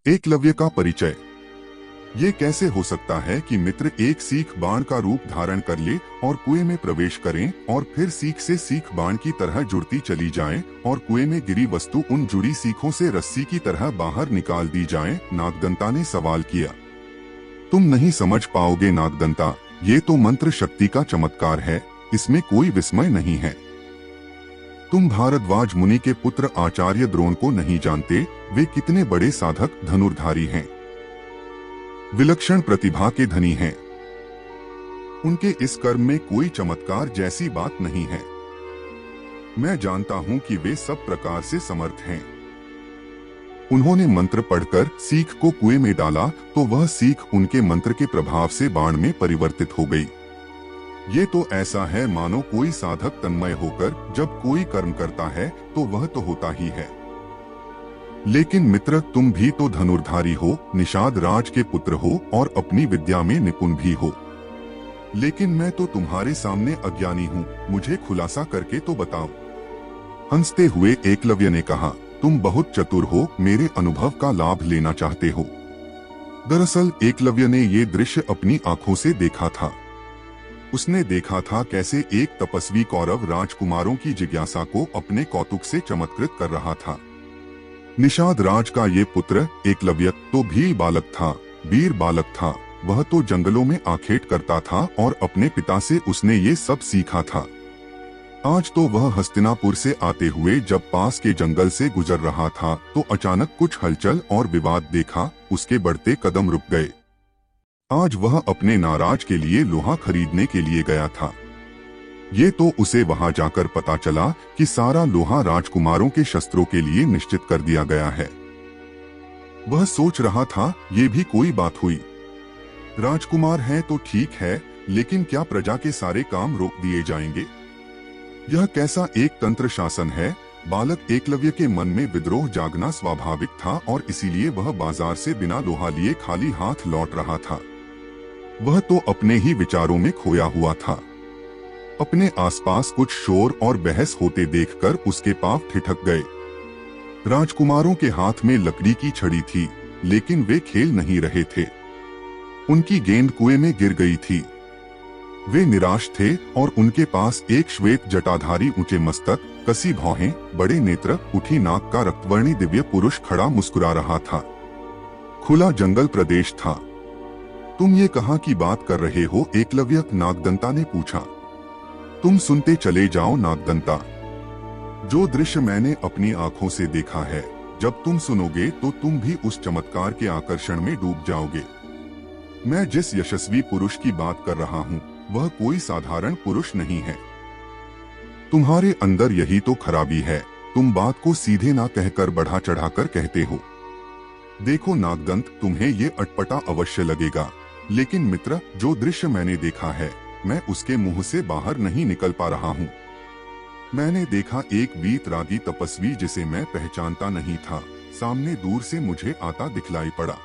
एकलव्य का परिचय। ये कैसे हो सकता है कि मित्र एक सीख बाण का रूप धारण कर ले और कुएं में प्रवेश करें और फिर सीख से सीख बाण की तरह जुड़ती चली जाए और कुएं में गिरी वस्तु उन जुड़ी सीखों से रस्सी की तरह बाहर निकाल दी जाए? नागदंता ने सवाल किया। तुम नहीं समझ पाओगे नागदंता, ये तो मंत्र शक्ति का चमत्कार है, इसमें कोई विस्मय नहीं है। तुम भारद्वाज मुनि के पुत्र आचार्य द्रोण को नहीं जानते, वे कितने बड़े साधक धनुर्धारी हैं, विलक्षण प्रतिभा के धनी हैं। उनके इस कर्म में कोई चमत्कार जैसी बात नहीं है। मैं जानता हूं कि वे सब प्रकार से समर्थ हैं। उन्होंने मंत्र पढ़कर सीख को कुएं में डाला तो वह सीख उनके मंत्र के प्रभाव से बाण में परिवर्तित हो गई। ये तो ऐसा है मानो कोई साधक तन्मय होकर जब कोई कर्म करता है तो वह तो होता ही है। लेकिन मित्र, तुम भी तो धनुर्धारी हो, निषाद राज के पुत्र हो और अपनी विद्या में निपुण भी हो। लेकिन मैं तो तुम्हारे सामने अज्ञानी हूँ, मुझे खुलासा करके तो बताओ। हंसते हुए एकलव्य ने कहा, तुम बहुत चतुर हो, मेरे अनुभव का लाभ लेना चाहते हो। दरअसल एकलव्य ने ये दृश्य अपनी आंखों से देखा था। उसने देखा था कैसे एक तपस्वी कौरव राजकुमारों की जिज्ञासा को अपने कौतुक से चमत्कृत कर रहा था। निषाद राज का ये पुत्र एकलव्य तो भी बालक था, वीर बालक था। वह तो जंगलों में आखेट करता था और अपने पिता से उसने ये सब सीखा था। आज तो वह हस्तिनापुर से आते हुए जब पास के जंगल से गुजर रहा था तो अचानक कुछ हलचल और विवाद देखा, उसके बढ़ते कदम रुक गए। आज वह अपने नाराज के लिए लोहा खरीदने के लिए गया था। ये तो उसे वहां जाकर पता चला कि सारा लोहा राजकुमारों के शस्त्रों के लिए निश्चित कर दिया गया है। वह सोच रहा था ये भी कोई बात हुई। राजकुमार हैं तो ठीक है, लेकिन क्या प्रजा के सारे काम रोक दिए जाएंगे? यह कैसा एक तंत्र शासन है? बालक एकलव्य के मन में विद्रोह जागना स्वाभाविक था और इसीलिए वह बाजार से बिना लोहा लिए खाली हाथ लौट रहा था। वह तो अपने ही विचारों में खोया हुआ था। अपने आसपास कुछ शोर और बहस होते देखकर उसके पांव ठिठक गए। राजकुमारों के हाथ में लकड़ी की छड़ी थी, लेकिन वे खेल नहीं रहे थे। उनकी गेंद कुएं में गिर गई थी। वे निराश थे और उनके पास एक श्वेत जटाधारी, ऊंचे मस्तक, कसी भौहें, बड़े नेत्र, उठी नाक का रक्तवर्णी दिव्य पुरुष खड़ा मुस्कुरा रहा था। खुला जंगल प्रदेश था। तुम ये कहाँ की बात कर रहे हो? एकलव्य नागदंता ने पूछा। तुम सुनते चले जाओ नागदंता, जो दृश्य मैंने अपनी आंखों से देखा है, जब तुम सुनोगे तो तुम भी उस चमत्कार के आकर्षण में डूब जाओगे। मैं जिस यशस्वी पुरुष की बात कर रहा हूँ वह कोई साधारण पुरुष नहीं है। तुम्हारे अंदर यही तो खराबी है, तुम बात को सीधे ना कहकर बढ़ा चढ़ाकर कहते हो। देखो नागदंत, तुम्हें ये अटपटा अवश्य लगेगा, लेकिन मित्र, जो दृश्य मैंने देखा है मैं उसके मुंह से बाहर नहीं निकल पा रहा हूँ। मैंने देखा एक वीतरागी तपस्वी जिसे मैं पहचानता नहीं था, सामने दूर से मुझे आता दिखलाई पड़ा।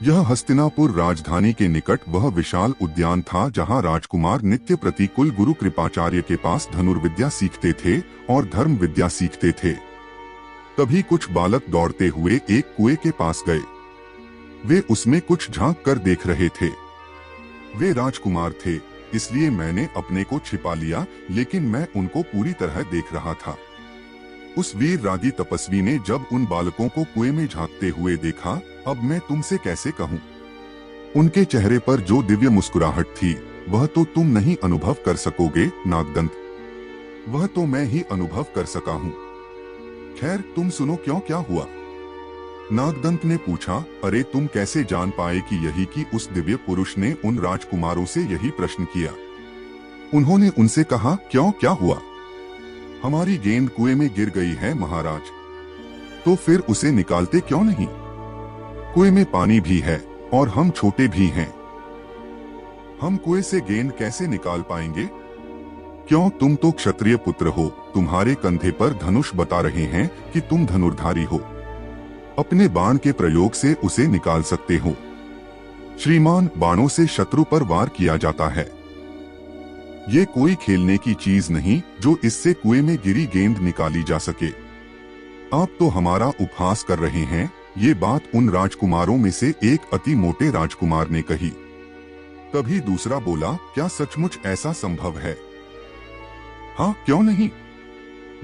यह हस्तिनापुर राजधानी के निकट वह विशाल उद्यान था जहाँ राजकुमार नित्य प्रतिकुल गुरु कृपाचार्य के पास धनुर्विद्या सीखते थे और धर्म विद्या सीखते थे। तभी कुछ बालक दौड़ते हुए एक कुएं के पास गए। वे उसमें कुछ झांक कर देख रहे थे। वे राजकुमार थे, इसलिए मैंने अपने को छिपा लिया, लेकिन मैं उनको पूरी तरह देख रहा था। उस वीर रागी तपस्वी ने जब उन बालकों को कुएं में झांकते हुए देखा, अब मैं तुमसे कैसे कहूँ। उनके चेहरे पर जो दिव्य मुस्कुराहट थी वह तो तुम नहीं अनुभव कर सकोगे नागदंत, वह तो मैं ही अनुभव कर सका हूँ। खैर, तुम सुनो, क्यों, क्या हुआ? नागदंत ने पूछा। अरे, तुम कैसे जान पाए कि यही कि उस दिव्य पुरुष ने उन राजकुमारों से यही प्रश्न किया। उन्होंने उनसे कहा, क्यों, क्या हुआ? हमारी गेंद कुएं में गिर गई है महाराज। तो फिर उसे निकालते क्यों नहीं? कुएं में पानी भी है और हम छोटे भी हैं, हम कुएं से गेंद कैसे निकाल पाएंगे? क्यों, तुम तो क्षत्रिय पुत्र हो, तुम्हारे कंधे पर धनुष बता रहे हैं कि तुम धनुर्धारी हो, अपने बाण के प्रयोग से उसे निकाल सकते हो। श्रीमान, बाणों से शत्रु पर वार किया जाता है। ये कोई खेलने की चीज नहीं जो इससे कुएं में गिरी गेंद निकाली जा सके। आप तो हमारा उपहास कर रहे हैं। ये बात उन राजकुमारों में से एक अति मोटे राजकुमार ने कही। तभी दूसरा बोला, क्या सचमुच ऐसा संभव है? हाँ, क्यों नहीं?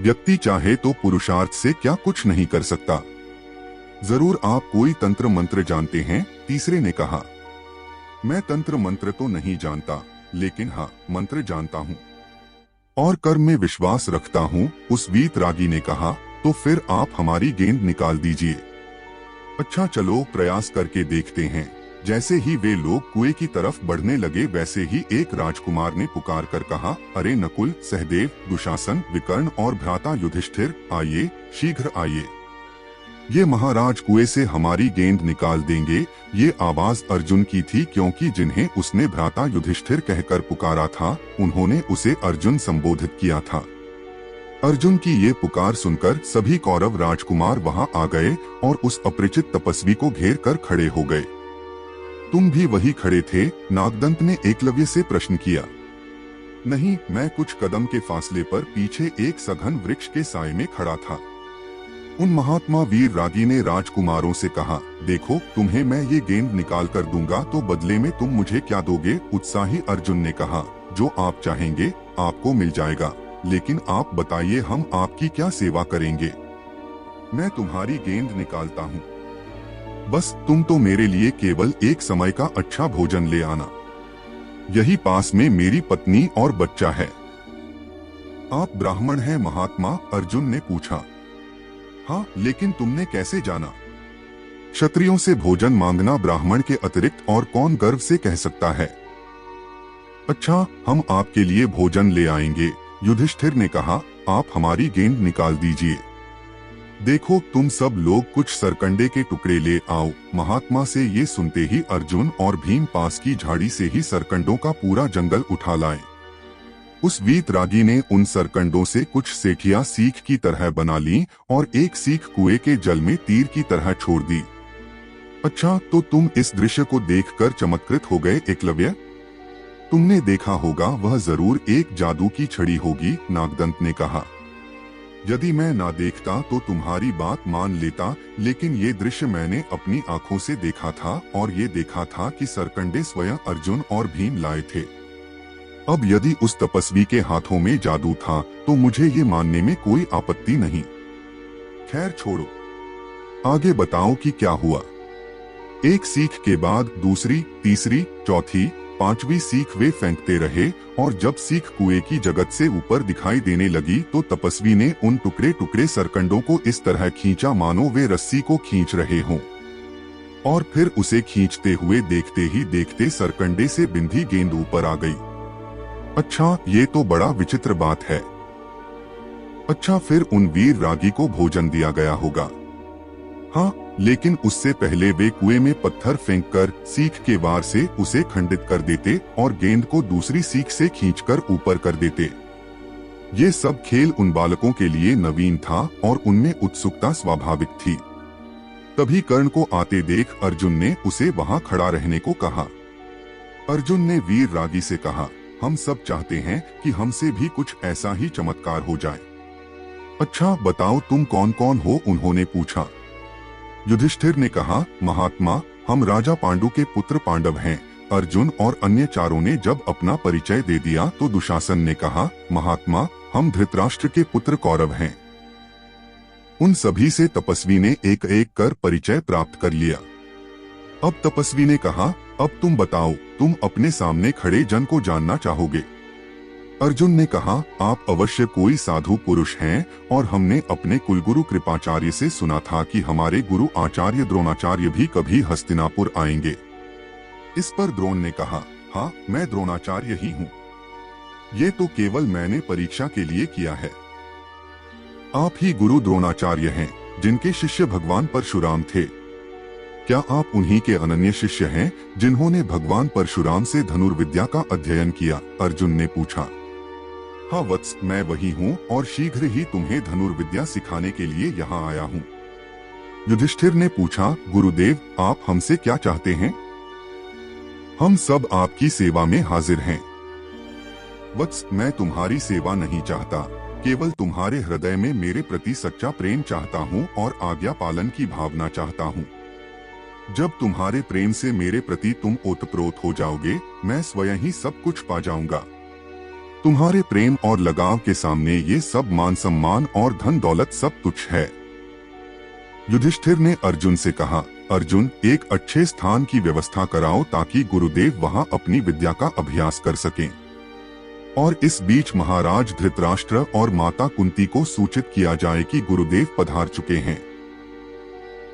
व्यक्ति चाहे तो पुरुषार्थ से क्या कुछ नहीं कर सकता। जरूर आप कोई तंत्र मंत्र जानते हैं, तीसरे ने कहा। मैं तंत्र मंत्र तो नहीं जानता, लेकिन हाँ, मंत्र जानता हूँ और कर्म में विश्वास रखता हूँ, उस वीतरागी ने कहा। तो फिर आप हमारी गेंद निकाल दीजिए। अच्छा चलो प्रयास करके देखते हैं। जैसे ही वे लोग कुएं की तरफ बढ़ने लगे, वैसे ही एक राजकुमार ने पुकार कर कहा, अरे नकुल, सहदेव, दुशासन, विकर्ण और भ्राता युधिष्ठिर, आइए, शीघ्र आइए। ये महाराज कुएं से हमारी गेंद निकाल देंगे। ये आवाज अर्जुन की थी, क्योंकि जिन्हें उसने भ्राता युधिष्ठिर कहकर पुकारा था, उन्होंने उसे अर्जुन संबोधित किया था। अर्जुन की ये पुकार सुनकर सभी कौरव राजकुमार वहां आ गए और उस अपरिचित तपस्वी को घेर कर खड़े हो गए। तुम भी वही खड़े थे? नागदंत ने एकलव्य से प्रश्न किया। नहीं, मैं कुछ कदम के फासले पर पीछे एक सघन वृक्ष के साए में खड़ा था। उन महात्मा वीर रागी ने राजकुमारों से कहा, देखो, तुम्हें मैं ये गेंद निकाल कर दूंगा तो बदले में तुम मुझे क्या दोगे? उत्साही अर्जुन ने कहा, जो आप चाहेंगे आपको मिल जाएगा, लेकिन आप बताइए, हम आपकी क्या सेवा करेंगे? मैं तुम्हारी गेंद निकालता हूँ, बस तुम तो मेरे लिए केवल एक समय का अच्छा भोजन ले आना। यही पास में मेरी पत्नी और बच्चा है। आप ब्राह्मण हैं महात्मा? अर्जुन ने पूछा। हाँ, लेकिन तुमने कैसे जाना? क्षत्रियों से भोजन मांगना ब्राह्मण के अतिरिक्त और कौन गर्व से कह सकता है? अच्छा, हम आपके लिए भोजन ले आएंगे, युधिष्ठिर ने कहा। आप हमारी गेंद निकाल दीजिए। देखो, तुम सब लोग कुछ सरकंडे के टुकड़े ले आओ। महात्मा से ये सुनते ही अर्जुन और भीम पास की झाड़ी से ही सरकंडों का पूरा जंगल उठा लाए। उस वीतरागी ने उन सरकंडों से कुछ सेठियां सीख की तरह बना ली और एक सीख कुएं के जल में तीर की तरह छोड़ दी। अच्छा, तो तुम इस दृश्य को देखकर चमत्कृत हो गए एकलव्य? तुमने देखा होगा, वह जरूर एक जादू की छड़ी होगी, नागदंत ने कहा। यदि मैं ना देखता तो तुम्हारी बात मान लेता, लेकिन ये दृश्य मैंने अपनी आंखों से देखा था और ये देखा था कि सरकंडे स्वयं अर्जुन और भीम लाए थे। अब यदि उस तपस्वी के हाथों में जादू था तो मुझे ये मानने में कोई आपत्ति नहीं। खैर छोड़ो, आगे बताओ कि क्या हुआ। एक सीख के बाद दूसरी, तीसरी, चौथी, पांचवी सीख वे फेंकते रहे और जब सीख कुएं की जगत से ऊपर दिखाई देने लगी तो तपस्वी ने उन टुकड़े टुकड़े सरकंडों को इस तरह खींचा मानो वे रस्सी को खींच रहे हों, और फिर उसे खींचते हुए देखते ही देखते सरकंडे से बिंधी गेंद ऊपर आ गई। अच्छा, ये तो बड़ा विचित्र बात है। अच्छा, फिर उन वीर रागी को भोजन दिया गया होगा? हाँ, लेकिन उससे पहले वे कुएं में पत्थर फेंककर सीख के वार से उसे खंडित कर देते और गेंद को दूसरी सीख से खींचकर ऊपर कर देते। ये सब खेल उन बालकों के लिए नवीन था और उनमें उत्सुकता स्वाभाविक थी। तभी कर्ण को आते देख अर्जुन ने उसे वहां खड़ा रहने को कहा। अर्जुन ने वीर रागी से कहा, हम सब चाहते हैं कि हमसे भी कुछ ऐसा ही चमत्कार हो जाए। अच्छा बताओ, तुम कौन कौन हो? उन्होंने पूछा। युधिष्ठिर ने कहा, महात्मा, हम राजा पांडु के पुत्र पांडव हैं। अर्जुन और अन्य चारों ने जब अपना परिचय दे दिया तो दुशासन ने कहा, महात्मा, हम धृतराष्ट्र के पुत्र कौरव हैं। उन सभी से तपस्वी ने एक एक कर परिचय प्राप्त कर लिया। अब तपस्वी ने कहा, अब तुम बताओ, तुम अपने सामने खड़े जन को जानना चाहोगे? अर्जुन ने कहा, आप अवश्य कोई साधु पुरुष हैं और हमने अपने कुलगुरु कृपाचार्य से सुना था कि हमारे गुरु आचार्य द्रोणाचार्य भी कभी हस्तिनापुर आएंगे। इस पर द्रोण ने कहा, हाँ, मैं द्रोणाचार्य ही हूँ। ये तो केवल मैंने परीक्षा के लिए किया है। आप ही गुरु द्रोणाचार्य हैं, जिनके शिष्य भगवान परशुराम थे। क्या आप उन्हीं के अनन्य शिष्य हैं जिन्होंने भगवान परशुराम से धनुर्विद्या का अध्ययन किया? अर्जुन ने पूछा। हाँ वत्स, मैं वही हूँ और शीघ्र ही तुम्हें धनुर्विद्या सिखाने के लिए यहाँ आया हूँ। युधिष्ठिर ने पूछा, गुरुदेव, आप हमसे क्या चाहते हैं? हम सब आपकी सेवा में हाजिर हैं। वत्स, मैं तुम्हारी सेवा नहीं चाहता, केवल तुम्हारे हृदय में मेरे प्रति सच्चा प्रेम चाहता हूँ और आज्ञा पालन की भावना चाहता हूँ। जब तुम्हारे प्रेम से मेरे प्रति तुम ओतप्रोत हो जाओगे, मैं स्वयं ही सब कुछ पा जाऊंगा। तुम्हारे प्रेम और लगाव के सामने ये सब मान सम्मान और धन दौलत सब तुच्छ है। युधिष्ठिर ने अर्जुन से कहा, अर्जुन, एक अच्छे स्थान की व्यवस्था कराओ ताकि गुरुदेव वहां अपनी विद्या का अभ्यास कर सकें। और इस बीच महाराज धृतराष्ट्र और माता कुंती को सूचित किया जाए कि गुरुदेव पधार चुके हैं।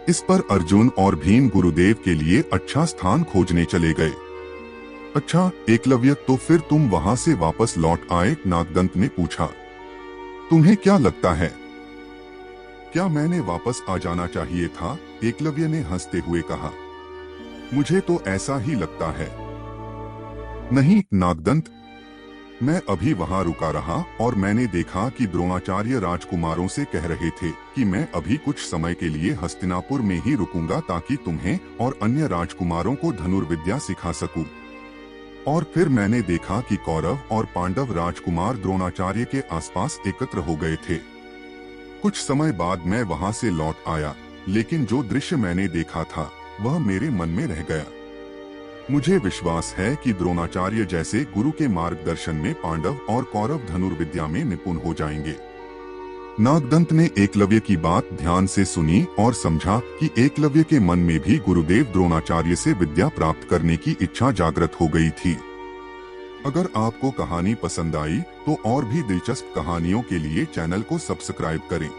इस पर अर्जुन और भीम गुरुदेव के लिए अच्छा स्थान खोजने चले गए। अच्छा एकलव्य, तो फिर तुम वहां से वापस लौट आए? नागदंत ने पूछा। तुम्हें क्या लगता है, क्या मैंने वापस आ जाना चाहिए था? एकलव्य ने हंसते हुए कहा। मुझे तो ऐसा ही लगता है। नहीं नागदंत, मैं अभी वहां रुका रहा और मैंने देखा कि द्रोणाचार्य राजकुमारों से कह रहे थे कि मैं अभी कुछ समय के लिए हस्तिनापुर में ही रुकूंगा ताकि तुम्हें और अन्य राजकुमारों को धनुर्विद्या सिखा सकूं। और फिर मैंने देखा कि कौरव और पांडव राजकुमार द्रोणाचार्य के आसपास एकत्र हो गए थे। कुछ समय बाद मैं वहां से लौट आया, लेकिन जो दृश्य मैंने देखा था वह मेरे मन में रह गया। मुझे विश्वास है कि द्रोणाचार्य जैसे गुरु के मार्गदर्शन में पांडव और कौरव धनुर्विद्या में निपुण हो जाएंगे। नागदंत ने एकलव्य की बात ध्यान से सुनी और समझा कि एकलव्य के मन में भी गुरुदेव द्रोणाचार्य से विद्या प्राप्त करने की इच्छा जागृत हो गई थी। अगर आपको कहानी पसंद आई तो और भी दिलचस्प कहानियों के लिए चैनल को सब्सक्राइब करें।